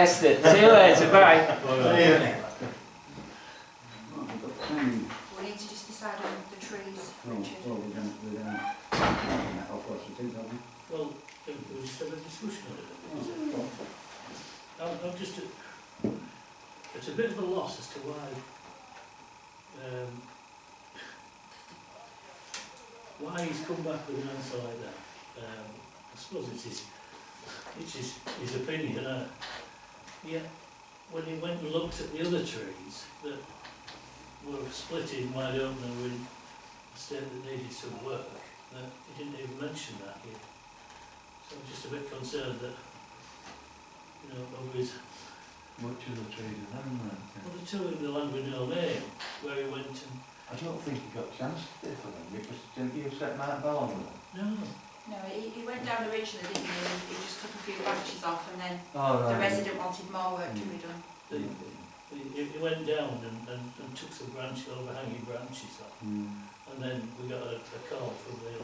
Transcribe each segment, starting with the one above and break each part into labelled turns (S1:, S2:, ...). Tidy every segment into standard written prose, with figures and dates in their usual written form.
S1: guessed it. See you later, bye.
S2: We need to just decide on the trees,
S3: Well,
S2: Richard.
S3: we're going to off what's the thing, haven't we?
S4: Well, we just have a discussion on it. I'm just, it's a bit of a loss as to why he's come back with an answer like that. I suppose it's his opinion. Yeah, when he went and looked at the other trees that were splitting wide open and were in a state that needed some work, he didn't even mention that here. So I'm just a bit concerned that, over his...
S5: Which of the trees are them then?
S4: Well, the two in the land with no name, where he went and...
S5: I don't think he got a chance to do for them, because didn't you set Mark Bell on with them?
S4: No.
S2: No, he went down originally, didn't he? He just took a few branches off and then
S5: Oh,
S2: the
S5: right.
S2: resident wanted more work to be done.
S4: He went down and took some overhanging branches off. And then we got a call from the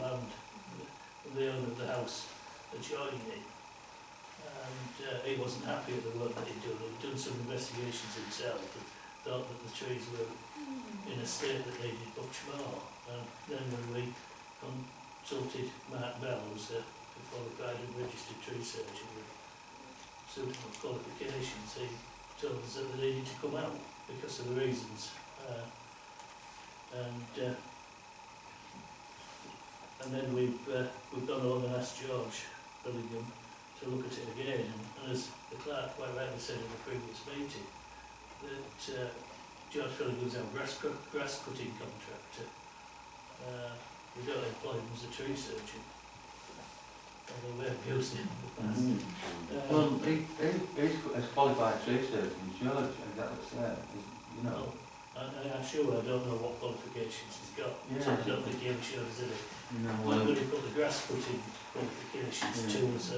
S4: owner of the house adjoining it. And he wasn't happy with the work that he'd done. He'd done some investigations himself and thought that the trees were in a state that needed much more. And then when we consulted Mark Bell, who's a qualified and registered tree surgeon with suitable qualifications, he told us that they needed to come out because of the reasons. And then we've gone along and asked George Billingham to look at it again, and as the clerk quite rightly said in the previous meeting, that George Billingham's our grass cutting contractor. We don't employ him as a tree surgeon, although we have used him in the past.
S5: Well, he's a qualified tree surgeon, George, exactly the same, you know.
S4: I'm sure I don't know what qualifications he's got.
S5: Yeah.
S4: I don't think he ever showed us any.
S5: Well,
S4: When he put the grass cutting qualifications to us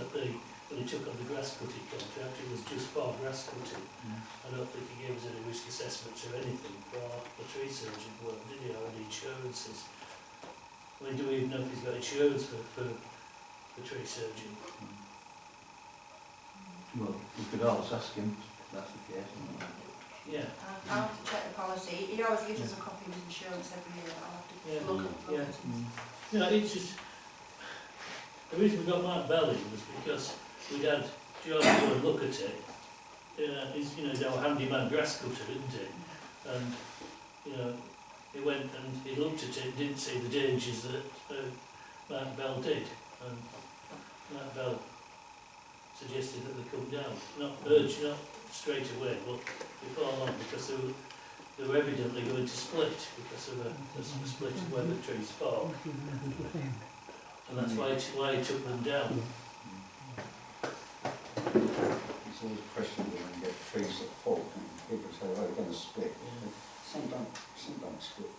S4: when he took on the grass cutting contract, it was just for grass cutting. I don't think he gave us any risk assessments or anything for the tree surgeon work, did he, or any insurances? I mean, do we even know if he's got insurance for the tree surgeon?
S5: well, we could always ask him if that's the case.
S4: Yeah.
S2: I'll have to check the policy. He always gives us a copy of his insurance every year. I'll have to look at it.
S4: You know, it's just, the reason we got Mark Bell in was because we'd had George go and look at it. He's our handyman grass cutter, isn't he? And, he went and he looked at it and didn't see the dangers that Mark Bell did. And Mark Bell suggested that they come down. Not straight away, but before long, because they were evidently going to split because of a split of where the trees fall. And that's why he took them down.
S3: It's always questionable when you get trees that fall, and people say, oh, they're going to split.
S4: Yeah.
S3: Some don't split.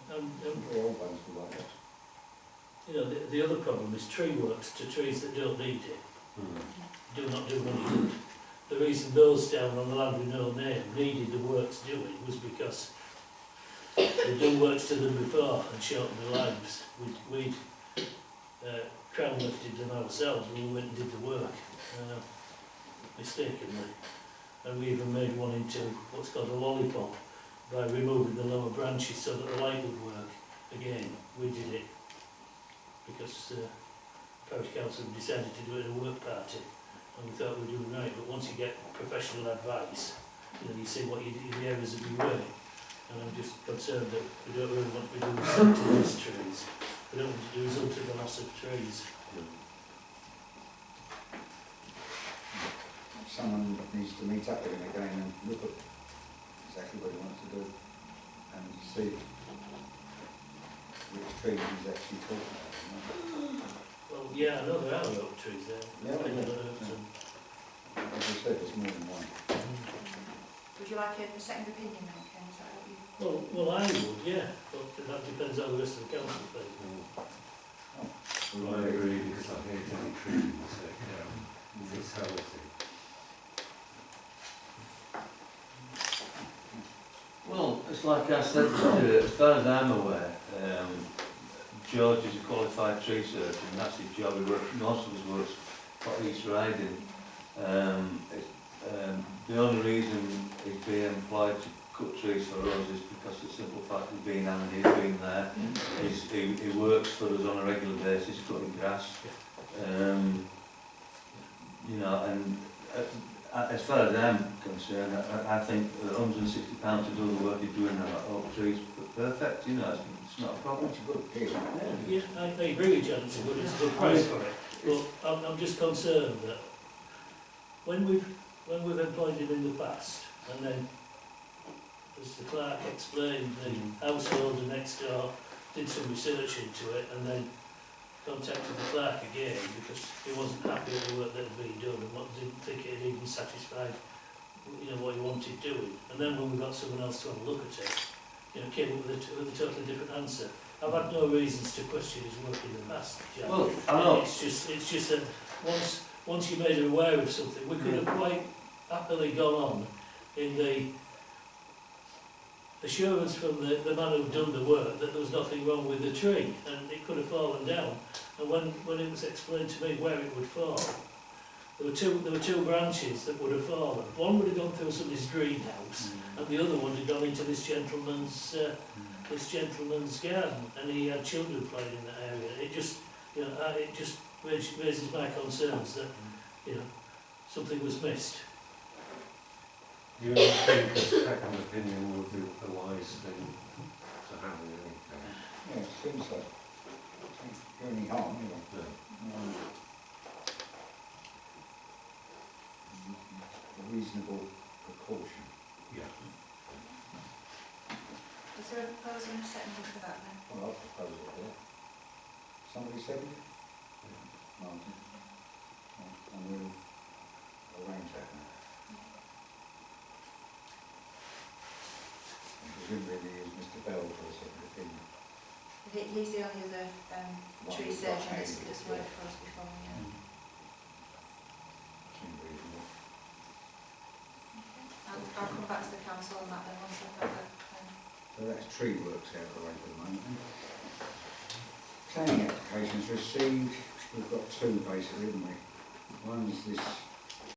S4: The
S3: The old ones were like that.
S4: the other problem is tree works to trees that don't need it. Do not do any good. The reason those down on the land with no name needed the works doing was because they'd done works to them before and shortened their lives. We'd crown lifted them ourselves when we went and did the work, mistakenly. And we even made one into what's called a lollipop by removing the lower branches so that the light would work. Again, we did it because parish council decided to do it at a work party. And we thought we were doing right, but once you get professional advice, you see what the areas of your way. And I'm just concerned that we don't really want to be doing something to these trees. We don't want to result in the loss of trees.
S3: Someone needs to meet up with him again and look at exactly what he wants to do and see which trees he's actually talking about.
S4: Well, yeah, I know there are oak trees there.
S3: Yeah,
S4: Plenty of
S3: yeah.
S4: oaks and-
S3: As I said, there's more than one.
S2: Would you like a second opinion then, Ken? Is that what you...
S4: Well, I would, yeah, but that depends on the rest of the council think.
S6: Well, I agree, because I hate any trees that it's healthy.
S5: Well, it's like I said, as far as I'm aware, George is a qualified tree surgeon, and that's his job. He works, most of his work's for East Riding. The only reason he's being employed to cut trees for us is because the simple fact he's been and he's been there. He works for us on a regular basis cutting grass. You know, and as far as I'm concerned, I think £160 to do the work he's doing on oak trees, perfect, you know, it's not a problem.
S3: That's a good deal.
S4: Yeah, I agree with John, it's a good price for it. But I'm just concerned that when we've employed him in the past, and then, as the clerk explained, the householder next door did some research into it, and then contacted the clerk again because he wasn't happy with the work that had been done and didn't think it had even satisfied, you know, what he wanted doing. And then when we got someone else to have a look at it, you know, came up with a totally different answer. I've had no reasons to question his work in the past, Jack.
S5: Well, I know.
S4: It's just that once you made him aware of something, we could have quite happily gone on in the assurance from the man who'd done the work that there was nothing wrong with the tree and it could have fallen down. And when it was explained to me where it would fall, there were two branches that would have fallen. One would have gone through somebody's greenhouse, and the other one had gone into this gentleman's garden, and he had children playing in that area. It just, you know, it just raises my concerns that, you know, something was missed.
S6: You don't think a second opinion would be the wise thing to have in any case?
S3: Yeah, it seems so. Don't do any harm, anyway. A reasonable precaution.
S6: Yeah.
S2: Is there a proposal and a second for that then?
S3: Well, I'll propose it there. Somebody second it? Martin? And we'll arrange that now. And presumably use Mr. Bell for a second opinion.
S2: He's the only other tree
S3: One
S2: surgeon
S3: got
S2: that's
S3: handy,
S2: worked for us before, yeah.
S3: Seems reasonable.
S2: I'll come back to the council on that then once I've got that.
S3: So that's tree works out of the way for the moment. then. Planning applications received, we've got two basically, haven't we? One's this